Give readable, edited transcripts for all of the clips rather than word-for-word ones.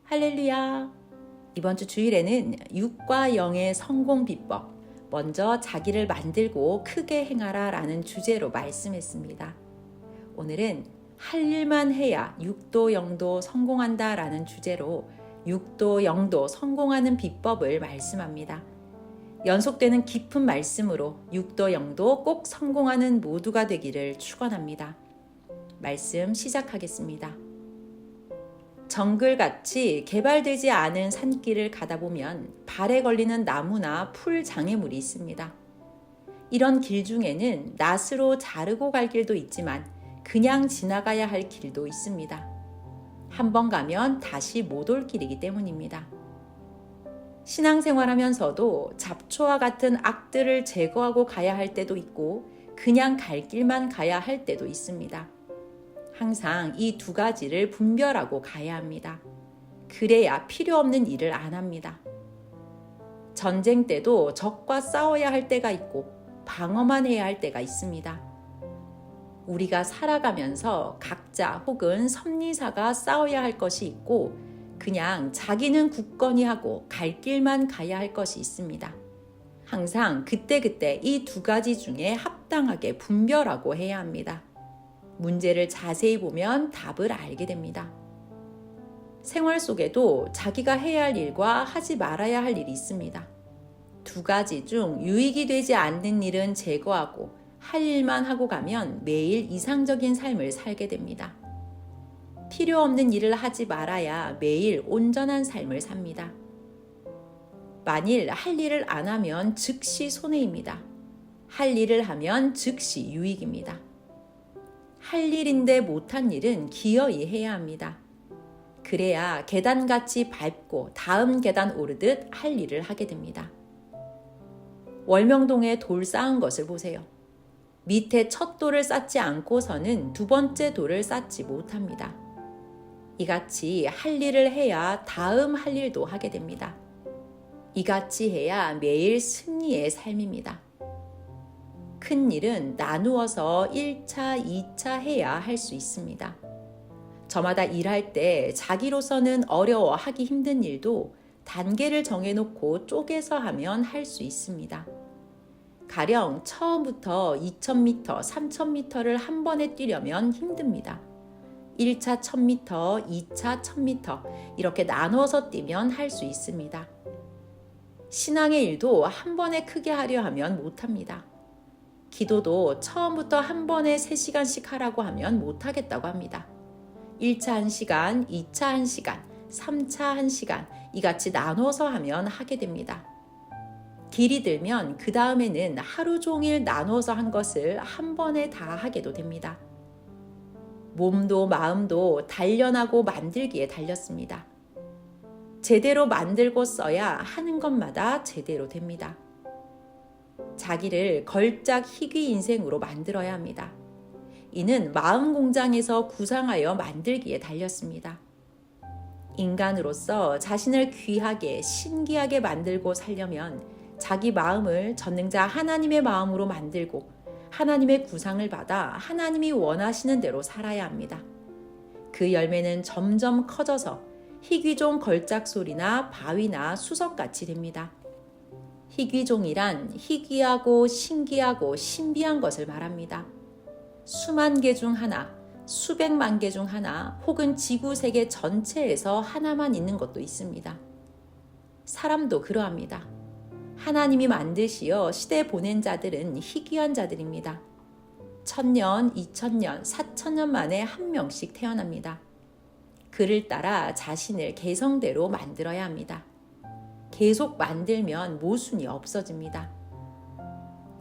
할렐루야! 이번 주 주일에는 6과 0의 성공 비법, 먼저 자기를 만들고 크게 행하라 라는 주제로 말씀했습니다. 오늘은 할 일만 해야 6도 0도 성공한다 라는 주제로 6도 0도 성공하는 비법을 말씀합니다. 연속되는 깊은 말씀으로 6도 0도 꼭 성공하는 모두가 되기를 축원합니다. 말씀 시작하겠습니다. 정글같이 개발되지 않은 산길을 가다 보면 발에 걸리는 나무나 풀 장애물이 있습니다. 이런 길 중에는 낫으로 자르고 갈 길도 있지만 그냥 지나가야 할 길도 있습니다. 한번 가면 다시 못 올 길이기 때문입니다. 신앙생활하면서도 잡초와 같은 악들을 제거하고 가야 할 때도 있고 그냥 갈 길만 가야 할 때도 있습니다. 항상 이 두 가지를 분별하고 가야 합니다. 그래야 필요 없는 일을 안 합니다. 전쟁 때도 적과 싸워야 할 때가 있고 방어만 해야 할 때가 있습니다. 우리가 살아가면서 각자 혹은 섭리사가 싸워야 할 것이 있고 그냥 자기는 굳건히 하고 갈 길만 가야 할 것이 있습니다. 항상 그때그때 이 두 가지 중에 합당하게 분별하고 해야 합니다. 문제를 자세히 보면 답을 알게 됩니다. 생활 속에도 자기가 해야 할 일과 하지 말아야 할 일이 있습니다. 두 가지 중 유익이 되지 않는 일은 제거하고 할 일만 하고 가면 매일 이상적인 삶을 살게 됩니다. 필요 없는 일을 하지 말아야 매일 온전한 삶을 삽니다. 만일 할 일을 안 하면 즉시 손해입니다. 할 일을 하면 즉시 유익입니다. 할 일인데 못한 일은 기어이 해야 합니다. 그래야 계단같이 밟고 다음 계단 오르듯 할 일을 하게 됩니다. 월명동에 돌 쌓은 것을 보세요. 밑에 첫 돌을 쌓지 않고서는 두 번째 돌을 쌓지 못합니다. 이같이 할 일을 해야 다음 할 일도 하게 됩니다. 이같이 해야 매일 승리의 삶입니다. 큰 일은 나누어서 1차, 2차 해야 할 수 있습니다. 저마다 일할 때 자기로서는 어려워하기 힘든 일도 단계를 정해놓고 쪼개서 하면 할 수 있습니다. 가령 처음부터 2000m, 3000m를 한 번에 뛰려면 힘듭니다. 1차 1000m, 2차 1000m 이렇게 나눠서 뛰면 할 수 있습니다. 신앙의 일도 한 번에 크게 하려 하면 못합니다. 기도도 처음부터 한 번에 3시간씩 하라고 하면 못하겠다고 합니다. 1차 1시간, 2차 1시간, 3차 1시간 이같이 나눠서 하면 하게 됩니다. 길이 들면 그 다음에는 하루 종일 나눠서 한 것을 한 번에 다 하게도 됩니다. 몸도 마음도 단련하고 만들기에 달렸습니다. 제대로 만들고 써야 하는 것마다 제대로 됩니다. 자기를 걸작 희귀 인생으로 만들어야 합니다. 이는 마음 공장에서 구상하여 만들기에 달렸습니다. 인간으로서 자신을 귀하게 신기하게 만들고 살려면 자기 마음을 전능자 하나님의 마음으로 만들고 하나님의 구상을 받아 하나님이 원하시는 대로 살아야 합니다. 그 열매는 점점 커져서 희귀종 걸작 소리나 바위나 수석같이 됩니다. 희귀종이란 희귀하고 신기하고 신비한 것을 말합니다. 수만 개 중 하나, 수백만 개 중 하나, 혹은 지구 세계 전체에서 하나만 있는 것도 있습니다. 사람도 그러합니다. 하나님이 만드시어 시대 보낸 자들은 희귀한 자들입니다. 1000년, 2000년, 4000년 만에 한 명씩 태어납니다. 그를 따라 자신을 개성대로 만들어야 합니다. 계속 만들면 모순이 없어집니다.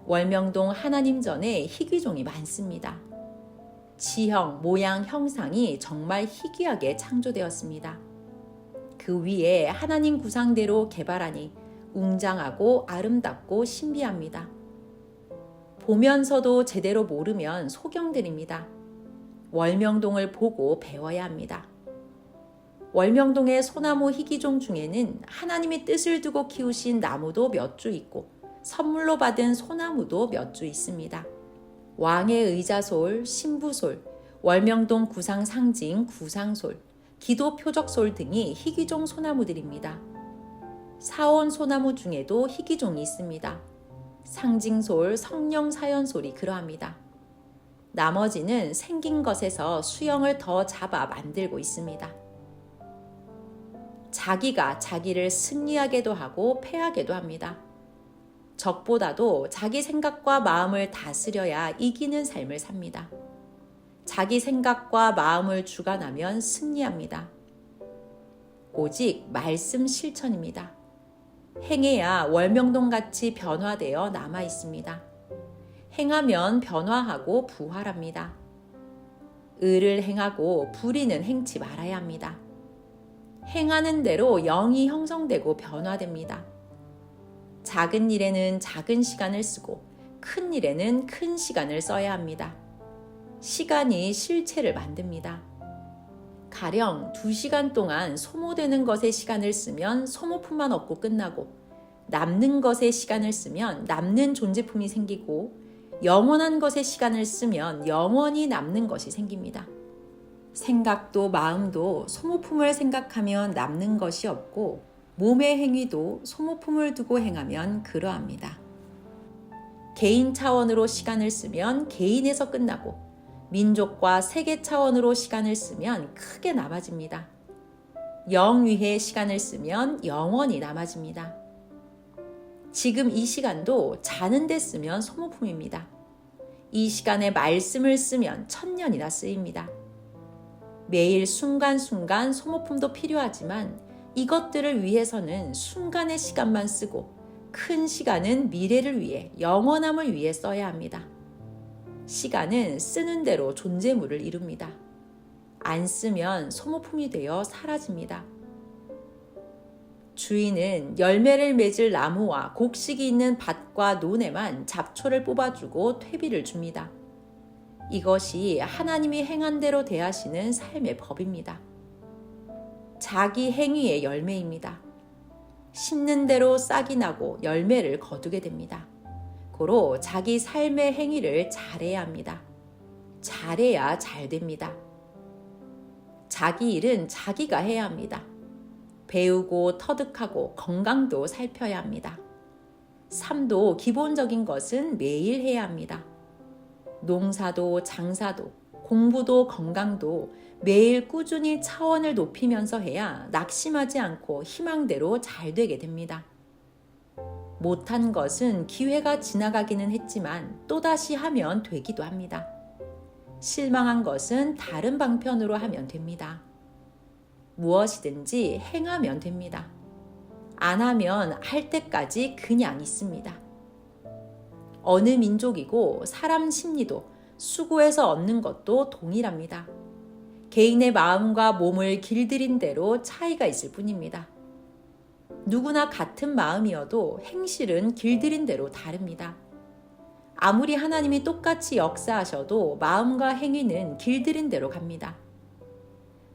월명동 하나님 전에 희귀종이 많습니다. 지형, 모양, 형상이 정말 희귀하게 창조되었습니다. 그 위에 하나님 구상대로 개발하니 웅장하고 아름답고 신비합니다. 보면서도 제대로 모르면 소경들입니다. 월명동을 보고 배워야 합니다. 월명동의 소나무 희귀종 중에는 하나님이 뜻을 두고 키우신 나무도 몇 주 있고 선물로 받은 소나무도 몇 주 있습니다. 왕의 의자솔, 신부솔, 월명동 구상 상징 구상솔, 기도 표적솔 등이 희귀종 소나무들입니다. 사원 소나무 중에도 희귀종이 있습니다. 상징솔, 성령사연솔이 그러합니다. 나머지는 생긴 것에서 수영을 더 잡아 만들고 있습니다. 자기가 자기를 승리하게도 하고 패하게도 합니다. 적보다도 자기 생각과 마음을 다스려야 이기는 삶을 삽니다. 자기 생각과 마음을 주관하면 승리합니다. 오직 말씀 실천입니다. 행해야 월명동같이 변화되어 남아 있습니다. 행하면 변화하고 부활합니다. 의를 행하고 불의는 행치 말아야 합니다. 행하는 대로 영이 형성되고 변화됩니다. 작은 일에는 작은 시간을 쓰고 큰 일에는 큰 시간을 써야 합니다. 시간이 실체를 만듭니다. 가령 2시간 동안 소모되는 것에 시간을 쓰면 소모품만 얻고 끝나고 남는 것에 시간을 쓰면 남는 존재품이 생기고 영원한 것에 시간을 쓰면 영원히 남는 것이 생깁니다. 생각도 마음도 소모품을 생각하면 남는 것이 없고 몸의 행위도 소모품을 두고 행하면 그러합니다. 개인 차원으로 시간을 쓰면 개인에서 끝나고 민족과 세계 차원으로 시간을 쓰면 크게 남아집니다. 영 위에 시간을 쓰면 영원히 남아집니다. 지금 이 시간도 자는 데 쓰면 소모품입니다. 이 시간에 말씀을 쓰면 1000년이나 쓰입니다. 매일 순간순간 소모품도 필요하지만 이것들을 위해서는 순간의 시간만 쓰고 큰 시간은 미래를 위해 영원함을 위해 써야 합니다. 시간은 쓰는 대로 존재물을 이룹니다. 안 쓰면 소모품이 되어 사라집니다. 주인은 열매를 맺을 나무와 곡식이 있는 밭과 논에만 잡초를 뽑아주고 퇴비를 줍니다. 이것이 하나님이 행한 대로 대하시는 삶의 법입니다. 자기 행위의 열매입니다. 심는 대로 싹이 나고 열매를 거두게 됩니다. 고로 자기 삶의 행위를 잘해야 합니다. 잘해야 잘 됩니다. 자기 일은 자기가 해야 합니다. 배우고 터득하고 건강도 살펴야 합니다. 삶도 기본적인 것은 매일 해야 합니다. 농사도 장사도 공부도 건강도 매일 꾸준히 차원을 높이면서 해야 낙심하지 않고 희망대로 잘 되게 됩니다. 못한 것은 기회가 지나가기는 했지만 또다시 하면 되기도 합니다. 실망한 것은 다른 방편으로 하면 됩니다. 무엇이든지 행하면 됩니다. 안 하면 할 때까지 그냥 있습니다. 어느 민족이고 사람 심리도 수고해서 얻는 것도 동일합니다. 개인의 마음과 몸을 길들인 대로 차이가 있을 뿐입니다. 누구나 같은 마음이어도 행실은 길들인 대로 다릅니다. 아무리 하나님이 똑같이 역사하셔도 마음과 행위는 길들인 대로 갑니다.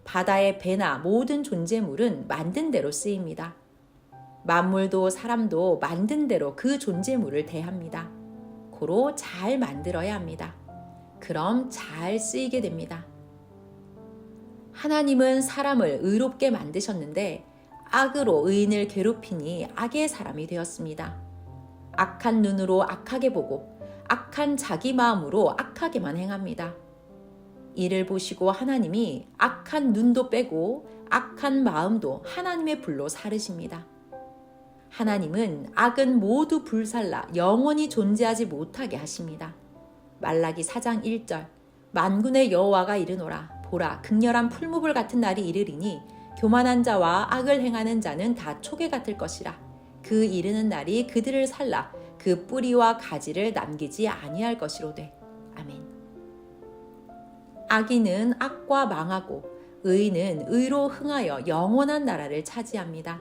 바다의 배나 모든 존재물은 만든 대로 쓰입니다. 만물도 사람도 만든 대로 그 존재물을 대합니다. 고로 잘 만들어야 합니다. 그럼 잘 쓰이게 됩니다. 하나님은 사람을 의롭게 만드셨는데 악으로 의인을 괴롭히니 악의 사람이 되었습니다. 악한 눈으로 악하게 보고 악한 자기 마음으로 악하게만 행합니다. 이를 보시고 하나님이 악한 눈도 빼고 악한 마음도 하나님의 불로 사르십니다. 하나님은 악은 모두 불살라 영원히 존재하지 못하게 하십니다. 말라기 4장 1절 만군의 여호와가 이르노라 보라 극렬한 풀무불 같은 날이 이르리니 교만한 자와 악을 행하는 자는 다 초계 같을 것이라. 그 이르는 날이 그들을 살라 그 뿌리와 가지를 남기지 아니할 것이로되. 아멘. 악인은 악과 망하고 의인은 의로 흥하여 영원한 나라를 차지합니다.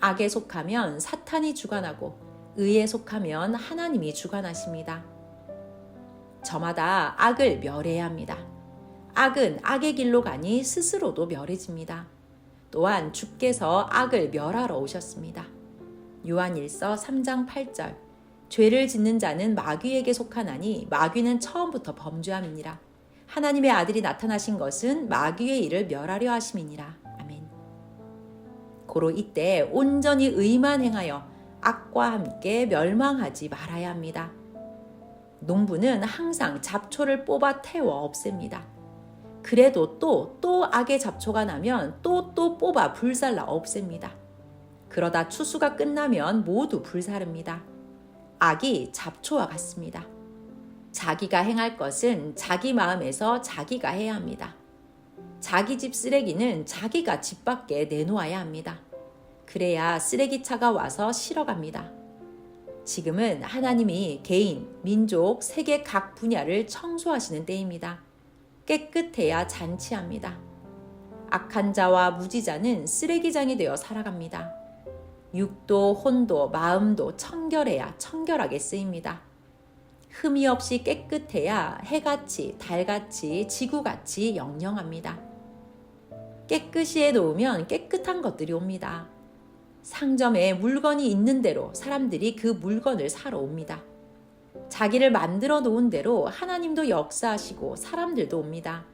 악에 속하면 사탄이 주관하고 의에 속하면 하나님이 주관하십니다. 저마다 악을 멸해야 합니다. 악은 악의 길로 가니 스스로도 멸해집니다. 또한 주께서 악을 멸하러 오셨습니다. 요한일서 3장 8절 죄를 짓는 자는 마귀에게 속하나니 마귀는 처음부터 범죄함이니라. 하나님의 아들이 나타나신 것은 마귀의 일을 멸하려 하심이니라. 아멘. 고로 이때 온전히 의만 행하여 악과 함께 멸망하지 말아야 합니다. 농부는 항상 잡초를 뽑아 태워 없앱니다. 그래도 또 악의 잡초가 나면 또 뽑아 불살라 없앱니다. 그러다 추수가 끝나면 모두 불사릅니다. 악이 잡초와 같습니다. 자기가 행할 것은 자기 마음에서 자기가 해야 합니다. 자기 집 쓰레기는 자기가 집 밖에 내놓아야 합니다. 그래야 쓰레기차가 와서 실어갑니다. 지금은 하나님이 개인, 민족, 세계 각 분야를 청소하시는 때입니다. 깨끗해야 잔치합니다. 악한 자와 무지자는 쓰레기장이 되어 살아갑니다. 육도, 혼도, 마음도 청결해야 청결하게 쓰입니다. 흠이 없이 깨끗해야 해같이, 달같이, 지구같이 영영합니다. 깨끗이 해놓으면 깨끗한 것들이 옵니다. 상점에 물건이 있는 대로 사람들이 그 물건을 사러 옵니다. 자기를 만들어 놓은 대로 하나님도 역사하시고 사람들도 옵니다.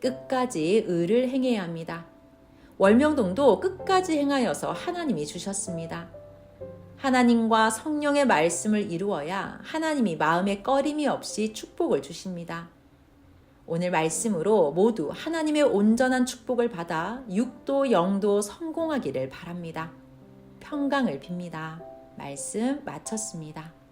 끝까지 의를 행해야 합니다. 월명동도 끝까지 행하여서 하나님이 주셨습니다. 하나님과 성령의 말씀을 이루어야 하나님이 마음에 꺼림이 없이 축복을 주십니다. 오늘 말씀으로 모두 하나님의 온전한 축복을 받아 육도 영도 성공하기를 바랍니다. 평강을 빕니다. 말씀 마쳤습니다.